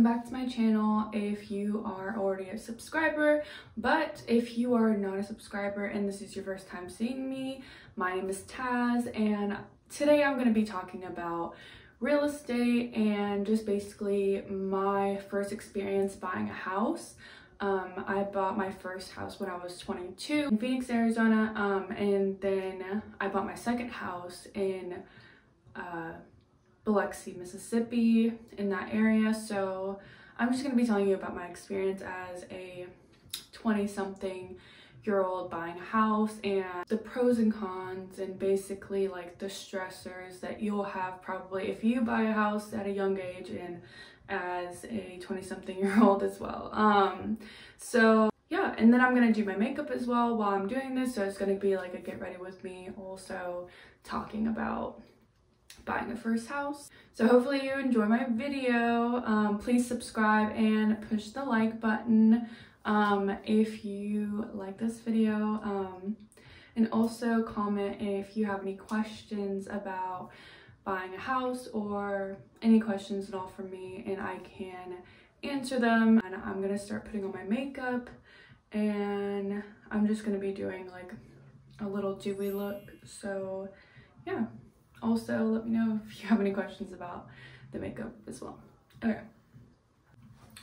back to my channel if you are already a subscriber, but if you are not a subscriber and this is your first time seeing me, my name is Taz, and today I'm going to be talking about real estate and just basically my first experience buying a house. I bought my first house when I was 22 in Phoenix, Arizona, and then I bought my second house in Biloxi, Mississippi, in that area. So I'm just going to be telling you about my experience as a 20-something-year-old buying a house and the pros and cons and basically like the stressors that you'll have probably if you buy a house at a young age and as a 20-something-year-old as well. So yeah, and then I'm going to do my makeup as well while I'm doing this, so it's going to be like a get ready with me, also talking about buying a first house. So hopefully you enjoy my video. Please subscribe and push the like button if you like this video, and also comment if you have any questions about buying a house or any questions at all from me and I can answer them. And I'm gonna start putting on my makeup and I'm just gonna be doing like a little dewy look. So yeah, also let me know if you have any questions about the makeup as well.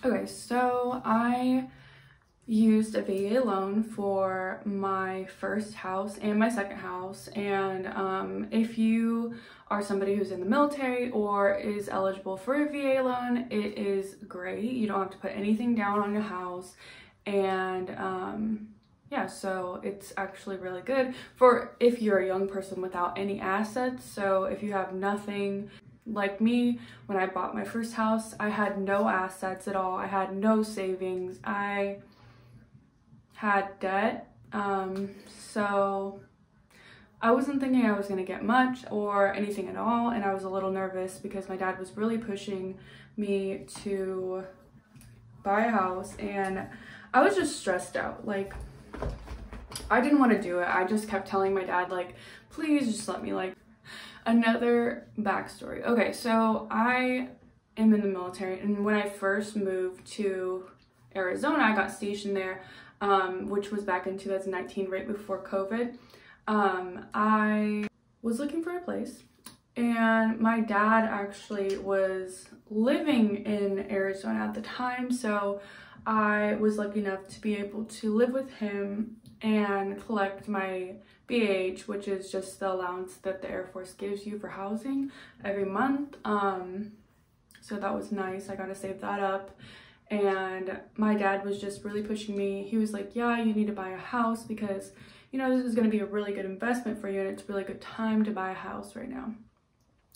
Okay, so I used a VA loan for my first house and my second house, and if you are somebody who's in the military or is eligible for a VA loan, it is great. You don't have to put anything down on your house, and yeah, so it's actually really good for if you're a young person without any assets. So if you have nothing, like me, when I bought my first house, I had no assets at all. I had no savings. I had debt. So I wasn't thinking I was going to get much or anything at all, and I was a little nervous because my dad was really pushing me to buy a house and I was just stressed out. Like, I didn't want to do it. I just kept telling my dad, like, please just let me. Like, another backstory. Okay, so I am in the military, and when I first moved to Arizona, I got stationed there, which was back in 2019, right before COVID. I was looking for a place, and my dad actually was living in Arizona at the time, so I was lucky enough to be able to live with him and collect my BH, which is just the allowance that the Air Force gives you for housing every month. So that was nice. I got to save that up. And my dad was just really pushing me. He was like, yeah, you need to buy a house because, you know, this is going to be a really good investment for you and it's a really good time to buy a house right now.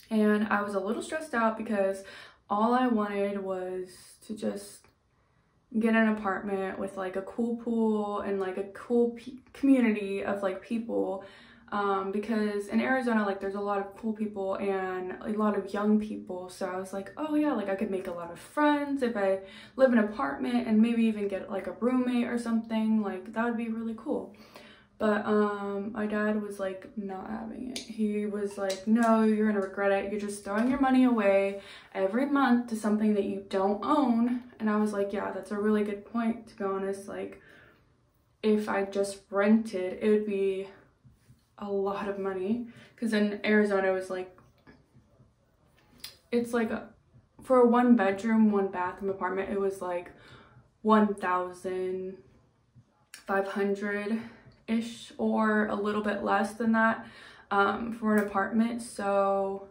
And I was a little stressed out because all I wanted was to just get an apartment with like a cool pool and like a cool community of like people, because in Arizona, like, there's a lot of cool people and a lot of young people. So I was like, oh yeah, like I could make a lot of friends if I live in an apartment and maybe even get like a roommate or something. Like, that would be really cool. But my dad was like not having it. He was like, no, you're gonna regret it. You're just throwing your money away every month to something that you don't own. And I was like, yeah, that's a really good point, to be honest. Like, if I just rented, it would be a lot of money. Because in Arizona, it was like, it's like for a 1-bedroom, 1-bathroom apartment, it was like $1,500-ish or a little bit less than that for an apartment. So,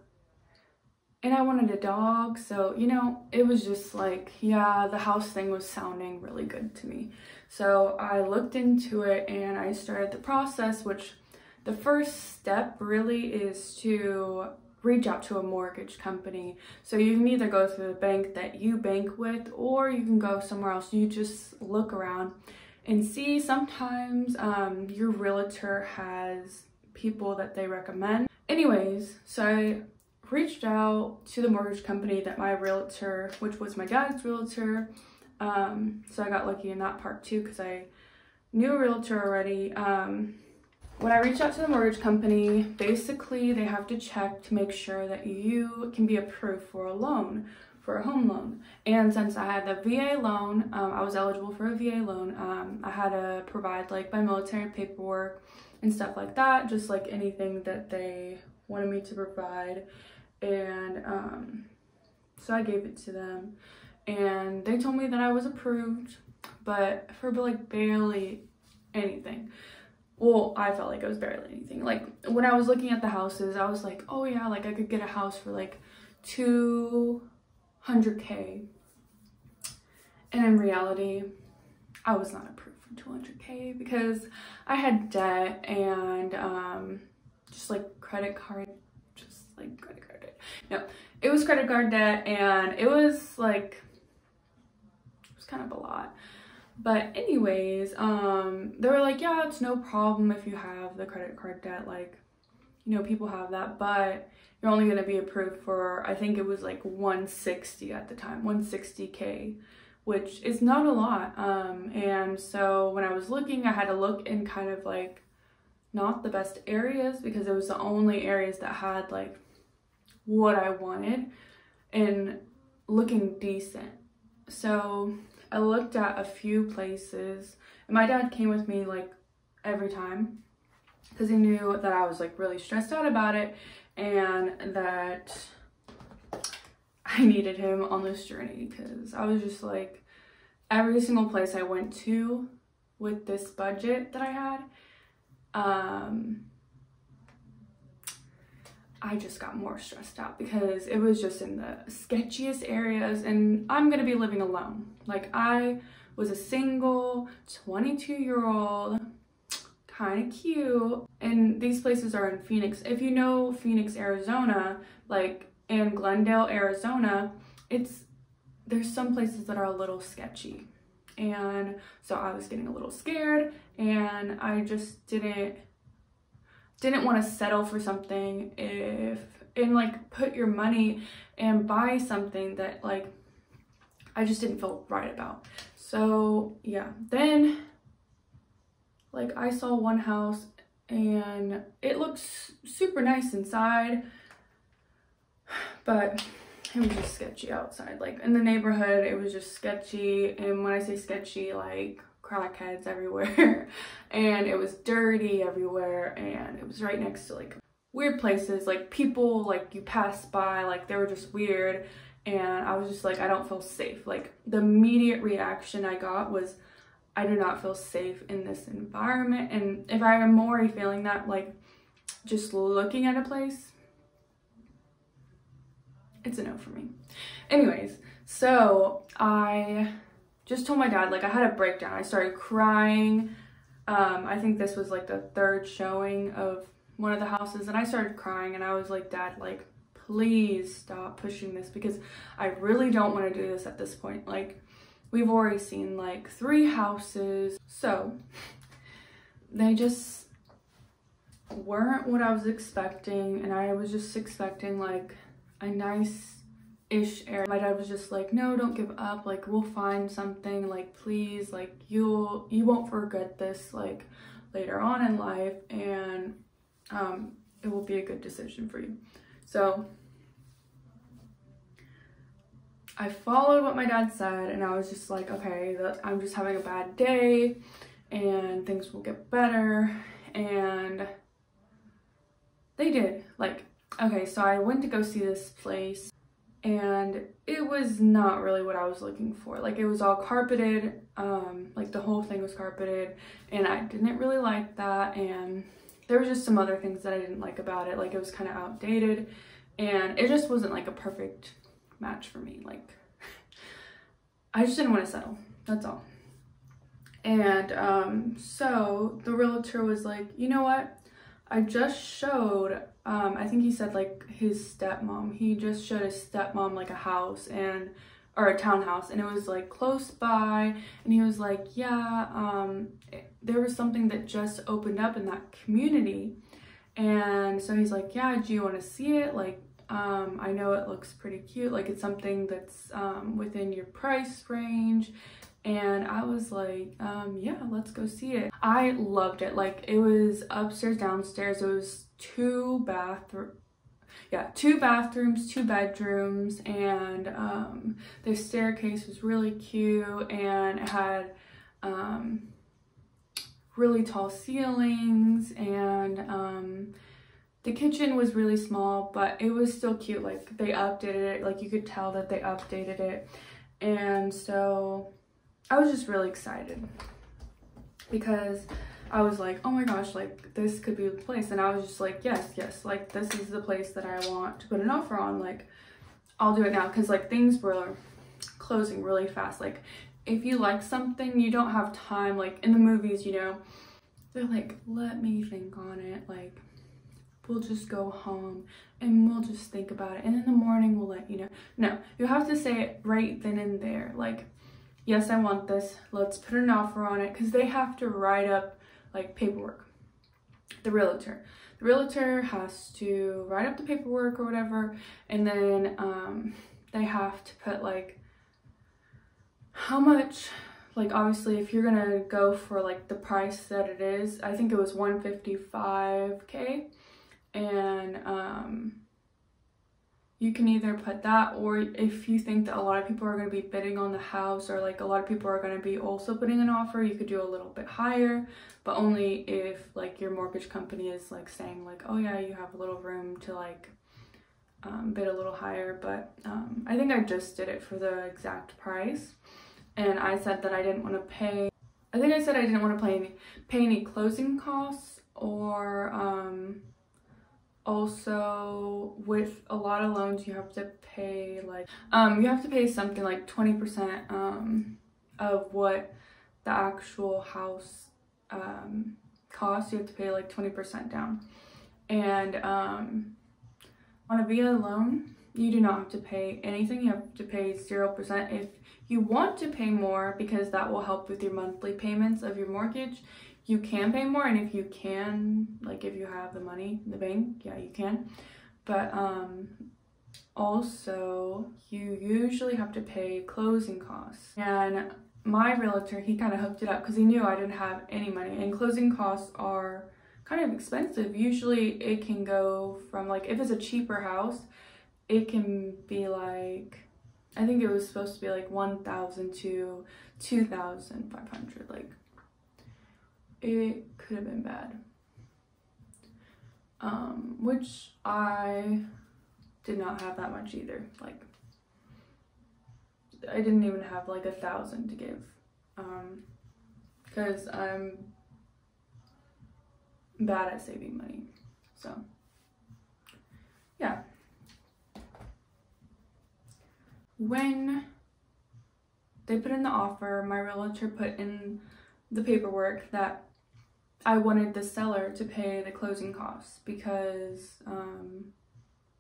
and I wanted a dog, so, you know, it was just like, yeah, the house thing was sounding really good to me. So I looked into it and I started the process, which the first step really is to reach out to a mortgage company. So you can either go through the bank that you bank with, or you can go somewhere else. You just look around and see. Sometimes your realtor has people that they recommend. Anyways, so I reached out to the mortgage company that my realtor, which was my dad's realtor, so I got lucky in that part too because I knew a realtor already. When I reached out to the mortgage company, basically they have to check to make sure that you can be approved for a loan for a home loan. And since I had the VA loan, I was eligible for a VA loan. I had to provide like my military paperwork and stuff like that, just like anything that they wanted me to provide. And so I gave it to them, and they told me that I was approved, but for like barely anything. Well, I felt like it was barely anything. Like when I was looking at the houses, I was like, oh yeah, like I could get a house for like 200K. And in reality, I was not approved for 200K because I had debt and just like credit card debt. No, it was credit card debt, and it was like, it was kind of a lot. But anyways, they were like, yeah, it's no problem if you have the credit card debt, like, you know, people have that, but you're only going to be approved for, I think it was like 160 at the time, 160K, which is not a lot. And so when I was looking, I had to look in kind of like not the best areas, because it was the only areas that had like what I wanted and looking decent. So I looked at a few places, and my dad came with me like every time because he knew that I was like really stressed out about it and that I needed him on this journey, because I was just like, every single place I went to with this budget that I had, I just got more stressed out because it was just in the sketchiest areas, and I'm gonna be living alone. Like, I was a single 22-year-old, kind of cute, and these places are in Phoenix. If you know Phoenix, Arizona, like in Glendale, Arizona, there's some places that are a little sketchy. And so I was getting a little scared, and I just didn't want to settle for something and like put your money and buy something that like I just didn't feel right about. So yeah, then like I saw one house and it looks super nice inside, but it was just sketchy outside. Like in the neighborhood, it was just sketchy. And when I say sketchy, like crackheads everywhere, and it was dirty everywhere, and it was right next to like weird places, like people like you pass by, like they were just weird, and I was just like, I don't feel safe. Like the immediate reaction I got was, I do not feel safe in this environment. And if I am already feeling that, like just looking at a place, it's a no for me. Anyways, so I just told my dad, like I had a breakdown. I started crying. I think this was like the third showing of one of the houses, and I started crying, and I was like, Dad, like please stop pushing this, because I really don't want to do this at this point. Like we've already seen like 3 houses. So they just weren't what I was expecting, and I was just expecting like a nice-ish area. My dad was just like, no, don't give up, like we'll find something, like please, like you won't regret this like later on in life, and it will be a good decision for you. So I followed what my dad said, and I was just like, okay, I'm just having a bad day and things will get better. And they did. Like, okay, so I went to go see this place, and it was not really what I was looking for. Like it was all carpeted, like the whole thing was carpeted, and I didn't really like that. And there was just some other things that I didn't like about it. Like it was kind of outdated, and it just wasn't like a perfect match for me. Like I just didn't want to settle, that's all. And so the realtor was like, you know what, I just showed I think he said like his stepmom, he just showed his stepmom like a house, or a townhouse, and it was like close by, and he was like, yeah, there was something that just opened up in that community. And so he's like, yeah, do you want to see it? Like I know it looks pretty cute, like it's something that's within your price range. And I was like, yeah, let's go see it. I loved it. Like it was upstairs, downstairs. It was 2 bathrooms. yeah, 2 bathrooms, 2 bedrooms, and the staircase was really cute, and it had really tall ceilings, and the kitchen was really small, but it was still cute. Like, they updated it, like you could tell that they updated it. And so I was just really excited because I was like, oh my gosh, like this could be the place. And I was just like, yes, like this is the place that I want to put an offer on. Like, I'll do it now, because like things were closing really fast. Like, if you like something, you don't have time. Like in the movies, you know, they're like, let me think on it, like we'll just go home and we'll just think about it, and in the morning we'll let you know. No, you have to say it right then and there. Like, yes, I want this, let's put an offer on it, because they have to write up like paperwork. The realtor has to write up the paperwork or whatever, and then they have to put like how much, like obviously if you're gonna go for like the price that it is, I think it was $155K, and you can either put that, or if you think that a lot of people are going to be bidding on the house, or like a lot of people are going to be also putting an offer, you could do a little bit higher, but only if like your mortgage company is like saying like, oh yeah, you have a little room to like bid a little higher. But I think I just did it for the exact price, and I said that I didn't want to pay, I think I said I didn't want to pay any closing costs, or also with a lot of loans you have to pay like you have to pay something like 20% of what the actual house costs. You have to pay like 20% down, and on a VA loan you do not have to pay anything. You have to pay 0%. If you want to pay more, because that will help with your monthly payments of your mortgage, you can pay more. And if you can, like if you have the money in the bank, yeah, you can. But also you usually have to pay closing costs. And my realtor, he kind of hooked it up because he knew I didn't have any money, and closing costs are kind of expensive. Usually it can go from like, if it's a cheaper house, it can be like, I think it was supposed to be like $1,000 to $2,500. Like, it could have been bad, which I did not have that much either. Like, I didn't even have like $1,000 to give, because I'm bad at saving money. So yeah, when they put in the offer, my realtor put in the paperwork that I wanted the seller to pay the closing costs, because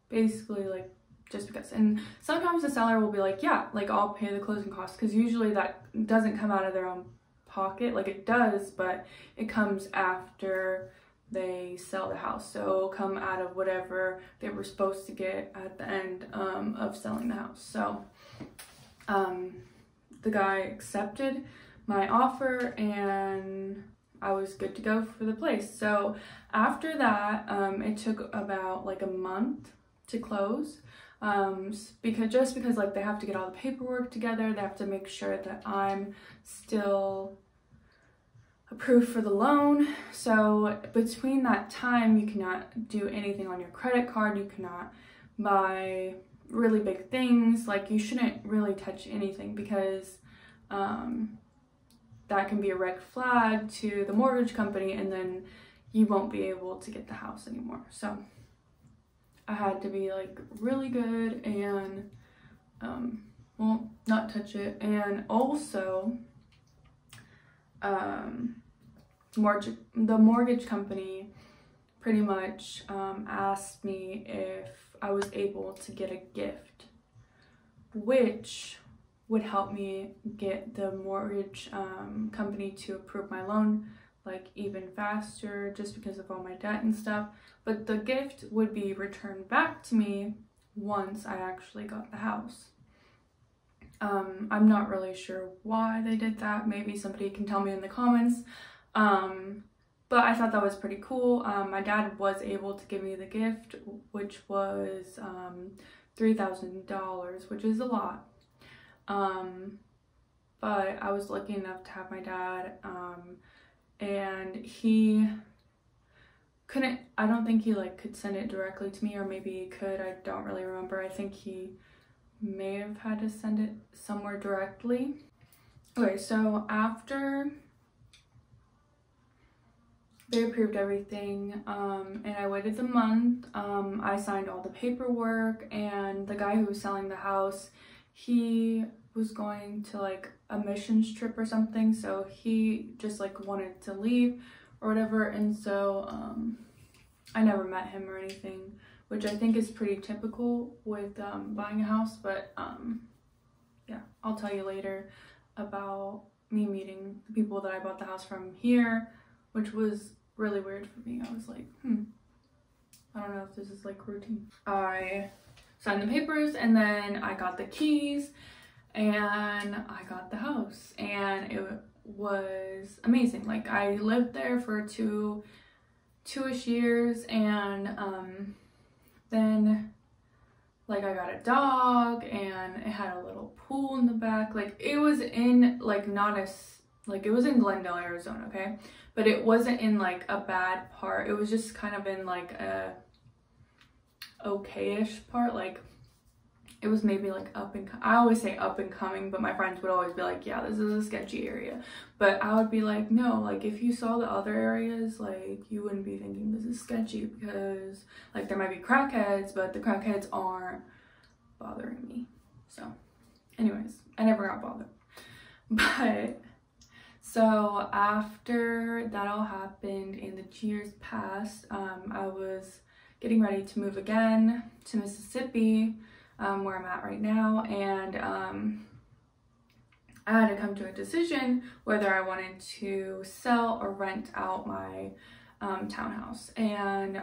basically like just because. And sometimes the seller will be like, yeah, like I'll pay the closing costs, because usually that doesn't come out of their own pocket. Like, it does, but it comes after they sell the house, so it'll come out of whatever they were supposed to get at the end of selling the house. So the guy accepted my offer, and I was good to go for the place. So after that, it took about like a month to close, because like they have to get all the paperwork together. They have to make sure that I'm still approved for the loan. So between that time, you cannot do anything on your credit card. You cannot buy really big things. Like, you shouldn't really touch anything, because that can be a red flag to the mortgage company, and then you won't be able to get the house anymore. So I had to be like really good and well, not touch it. And also the mortgage company pretty much asked me if I was able to get a gift, which would help me get the mortgage company to approve my loan like even faster, just because of all my debt and stuff. But the gift would be returned back to me once I actually got the house. I'm not really sure why they did that. Maybe somebody can tell me in the comments. But I thought that was pretty cool. My dad was able to give me the gift, which was $3,000, which is a lot. But I was lucky enough to have my dad, and he couldn't, I don't think he like could send it directly to me, or maybe he could, I don't really remember. I think he may have had to send it somewhere directly. Okay, so after they approved everything, and I waited the month, I signed all the paperwork, and the guy who was selling the house, he was going to like a missions trip or something, so he just like wanted to leave or whatever, and so I never met him or anything, which I think is pretty typical with buying a house, but yeah, I'll tell you later about me meeting the people that I bought the house from here, which was really weird for me. I was like, I don't know if this is like routine. I signed the papers, and then I got the keys, and I got the house, and it was amazing. Like, I lived there for two-ish years, and then like I got a dog, and it had a little pool in the back. Like, it was in like it was in Glendale, Arizona, okay, but it wasn't in like a bad part. It was just kind of in like a okay-ish part. Like, it was maybe like I always say up and coming, but my friends would always be like, yeah, this is a sketchy area. But I would be like, no, like if you saw the other areas, like you wouldn't be thinking this is sketchy, because like there might be crackheads, but the crackheads aren't bothering me. So anyways, I never got bothered. But so after that all happened and the years passed, I was getting ready to move again to Mississippi, where I'm at right now, and I had to come to a decision whether I wanted to sell or rent out my townhouse, and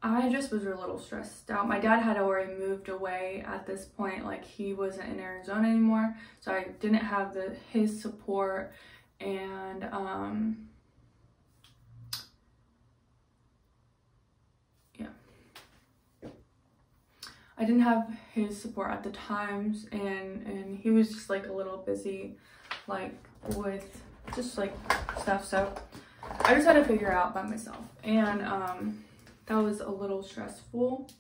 I just was a little stressed out. My dad had already moved away at this point, like he wasn't in Arizona anymore, so I didn't have his support, and I didn't have his support at the times, and he was just like a little busy like with just like stuff, so I just had to figure it out by myself, and that was a little stressful,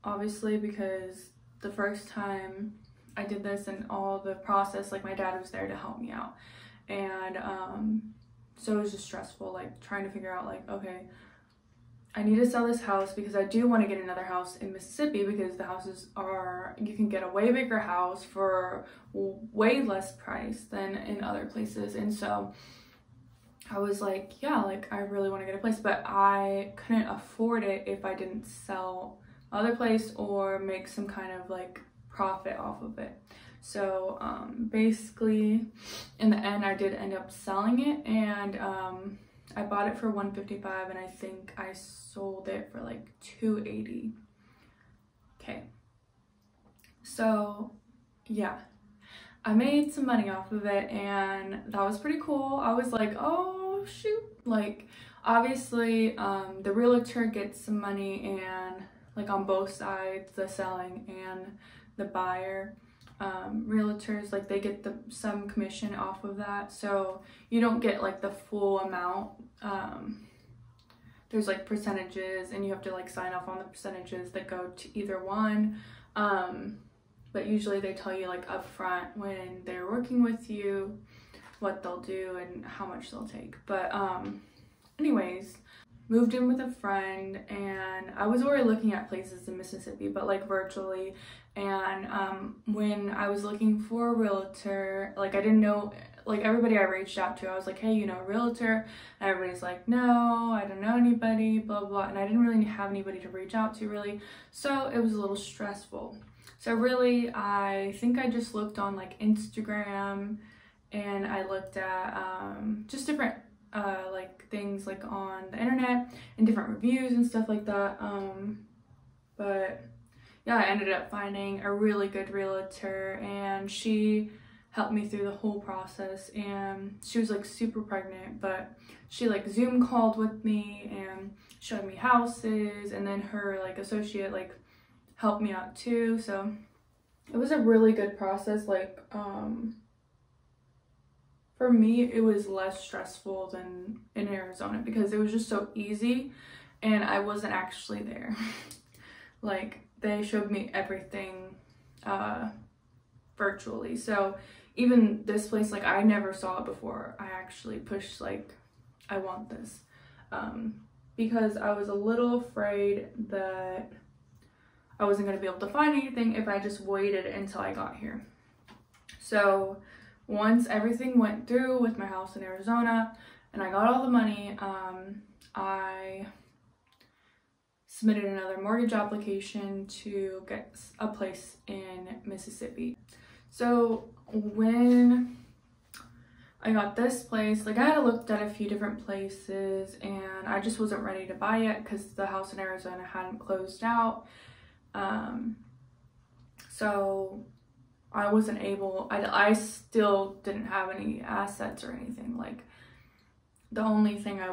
obviously, because the first time I did this and all the process, like my dad was there to help me out, and so it was just stressful, like trying to figure out like, okay, I need to sell this house because I do want to get another house in Mississippi, because the houses are, you can get a way bigger house for way less price than in other places. And so I was like, yeah, like I really want to get a place, but I couldn't afford it if I didn't sell other place or make some kind of like profit off of it. So basically in the end I did end up selling it, and I bought it for $155, and I think I sold it for like $280. Okay, so yeah, I made some money off of it, and that was pretty cool. I was like, oh shoot, like obviously the realtor gets some money, and like on both sides, the selling and the buyer. Realtors, like they get some commission off of that, so you don't get like the full amount. There's like percentages, and you have to like sign off on the percentages that go to either one, but usually they tell you like upfront when they're working with you what they'll do and how much they'll take. But anyways, moved in with a friend, and I was already looking at places in Mississippi, but like virtually. And when I was looking for a realtor, like I didn't know, like everybody I reached out to, I was like, hey, you know, a realtor? And everybody's like, no, I don't know anybody, blah, blah. And I didn't really have anybody to reach out to really. So it was a little stressful. So really, I think I just looked on like Instagram, and I looked at just different like things like on the internet and different reviews and stuff like that. But yeah, I ended up finding a really good realtor, and she helped me through the whole process, and she was like super pregnant, but she like Zoom called with me and showed me houses, and then her like associate like helped me out too. So it was a really good process. Like for me, it was less stressful than in Arizona because it was just so easy and I wasn't actually there. Like they showed me everything virtually. So even this place, like I never saw it before. I actually pushed like, I want this, because I was a little afraid that I wasn't going to be able to find anything if I just waited until I got here. So once everything went through with my house in Arizona and I got all the money, I submitted another mortgage application to get a place in Mississippi. So when I got this place, like I had looked at a few different places and I just wasn't ready to buy it because the house in Arizona hadn't closed out. So I wasn't able, I still didn't have any assets or anything. Like the only thing I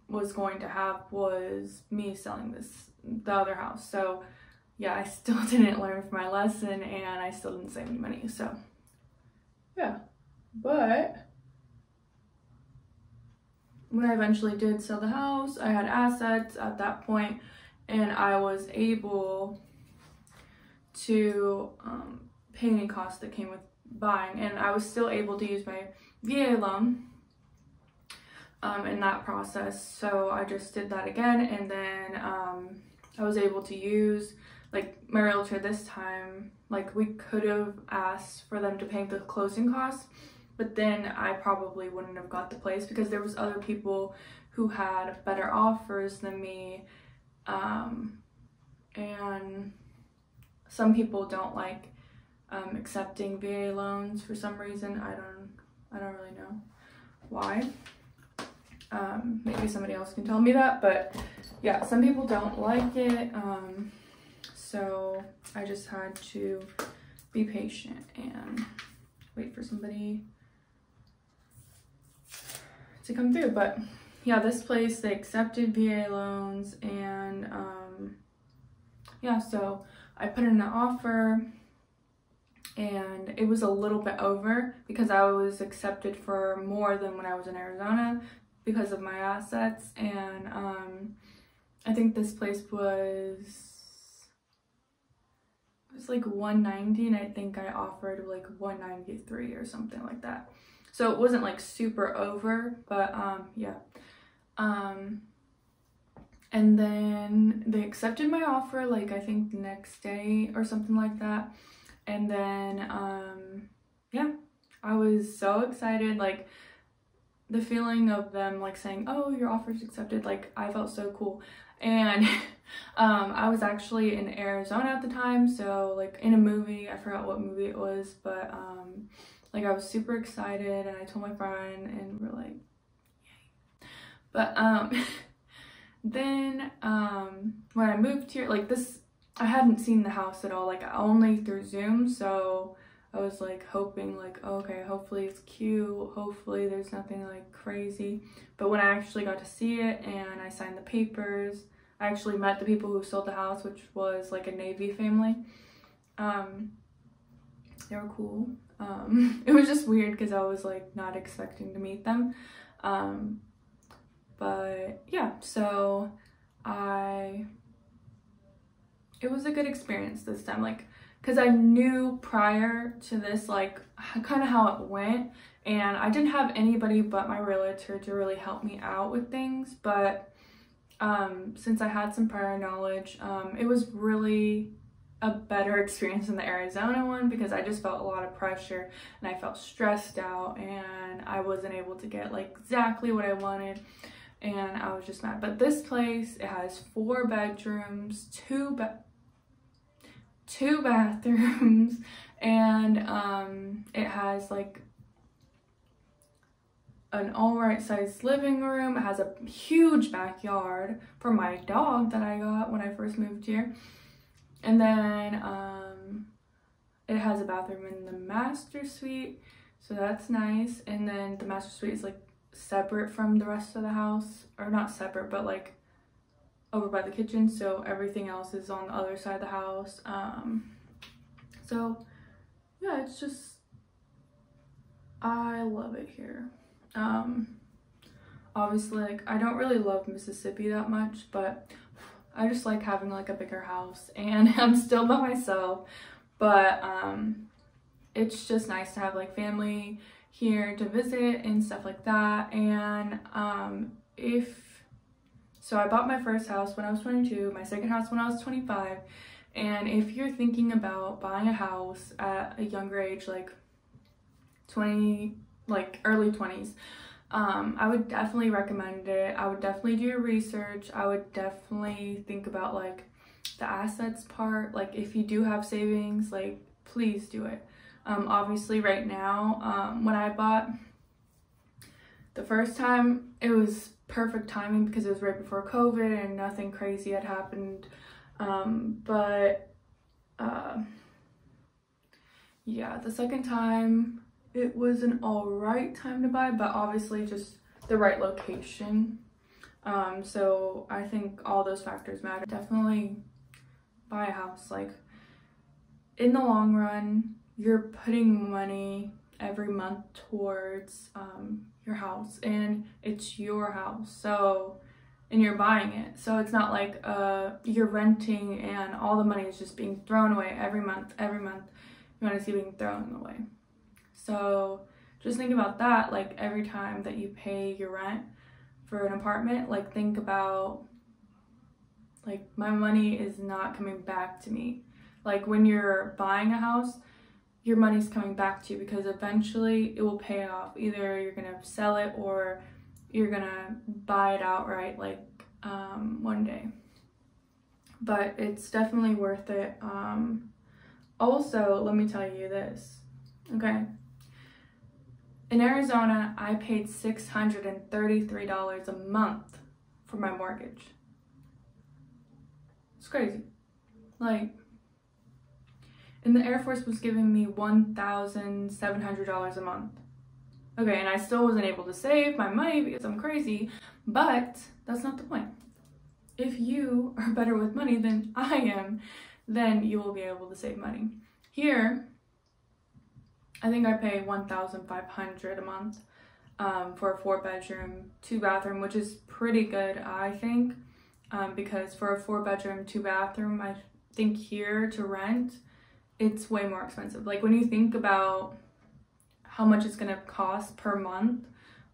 was going to have was me selling the other house. So yeah, I still didn't learn from my lesson and I still didn't save any money. So yeah, but when I eventually did sell the house, I had assets at that point and I was able to pay any costs that came with buying, and I was still able to use my VA loan in that process. So I just did that again, and then I was able to use like my realtor this time. Like we could have asked for them to pay the closing costs, but then I probably wouldn't have got the place because there was other people who had better offers than me, and some people don't like accepting VA loans for some reason. I don't really know why. Maybe somebody else can tell me that, but yeah, some people don't like it. So I just had to be patient and wait for somebody to come through. But yeah, this place, they accepted VA loans, and yeah, so I put in an offer and it was a little bit over because I was accepted for more than when I was in Arizona because of my assets. And I think this place was like 190 and I think I offered like 193 or something like that. So it wasn't like super over, but yeah. And then they accepted my offer like I think the next day or something like that. And then yeah, I was so excited. Like the feeling of them like saying, oh, your offer's accepted, like I felt so cool. And I was actually in Arizona at the time, so like in a movie, I forgot what movie it was, but like I was super excited and I told my friend and we're like, yay. But then when I moved here, like this, I hadn't seen the house at all, like only through Zoom. So I was like hoping like, oh, okay, hopefully it's cute, hopefully there's nothing like crazy. But when I actually got to see it and I signed the papers, I actually met the people who sold the house, which was like a Navy family. They were cool. It was just weird because I was like not expecting to meet them. But yeah, so it was a good experience this time, like because I knew prior to this like kind of how it went, and I didn't have anybody but my realtor to really help me out with things. But since I had some prior knowledge, it was really a better experience than the Arizona one because I just felt a lot of pressure and I felt stressed out and I wasn't able to get like exactly what I wanted, and I was just mad. But this place, it has 4 bedrooms, 2 bathrooms, and it has like an alright sized living room. It has a huge backyard for my dog that I got when I first moved here. And then it has a bathroom in the master suite, so that's nice. And then the master suite is like separate from the rest of the house, or not separate, but like over by the kitchen, so everything else is on the other side of the house. So yeah, it's just, I love it here. Obviously, like, I don't really love Mississippi that much, but I just like having like a bigger house, and I'm still by myself, but it's just nice to have like family here to visit and stuff like that. And so I bought my first house when I was 22, my second house when I was 25, and if you're thinking about buying a house at a younger age, like 20, like early 20s, I would definitely recommend it. I would definitely do your research. I would definitely think about like the assets part. Like if you do have savings, like please do it. Obviously right now, when I bought the first time, it was perfect timing because it was right before COVID and nothing crazy had happened. Yeah, the second time it was an all right time to buy, but obviously just the right location. So I think all those factors matter. Definitely buy a house. Like in the long run, you're putting money every month towards your house, and it's your house, so, and you're buying it, so it's not like you're renting and all the money is just being thrown away every month. You want to see being thrown away. So just think about that. Like every time that you pay your rent for an apartment, like think about, like, my money is not coming back to me. Like when you're buying a house, your money's coming back to you because eventually it will pay off. Either you're gonna sell it or you're gonna buy it outright, like one day. But it's definitely worth it. Also, let me tell you this, okay? In Arizona, I paid $633 a month for my mortgage. It's crazy. Like, and the Air Force was giving me $1,700 a month. Okay, and I still wasn't able to save my money because I'm crazy, but that's not the point. If you are better with money than I am, then you will be able to save money. Here, I think I pay $1,500 a month for a 4-bedroom, 2-bathroom, which is pretty good, I think, because for a 4-bedroom, 2-bathroom, I think here to rent, it's way more expensive. Like when you think about how much it's gonna cost per month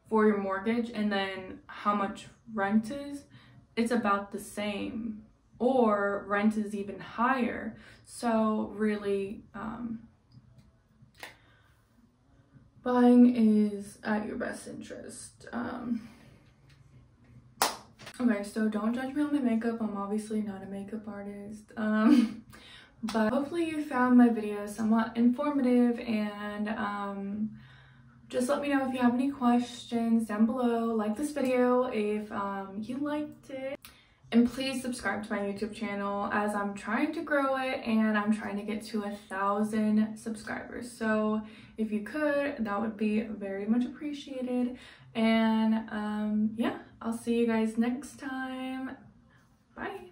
for your mortgage and then how much rent is, it's about the same, or rent is even higher. So really, buying is at your best interest. Okay, so don't judge me on my makeup. I'm obviously not a makeup artist. But hopefully you found my video somewhat informative, and just let me know if you have any questions down below. Like this video if you liked it, and please subscribe to my YouTube channel as I'm trying to grow it and I'm trying to get to 1,000 subscribers. So if you could, that would be very much appreciated. And yeah, I'll see you guys next time. Bye.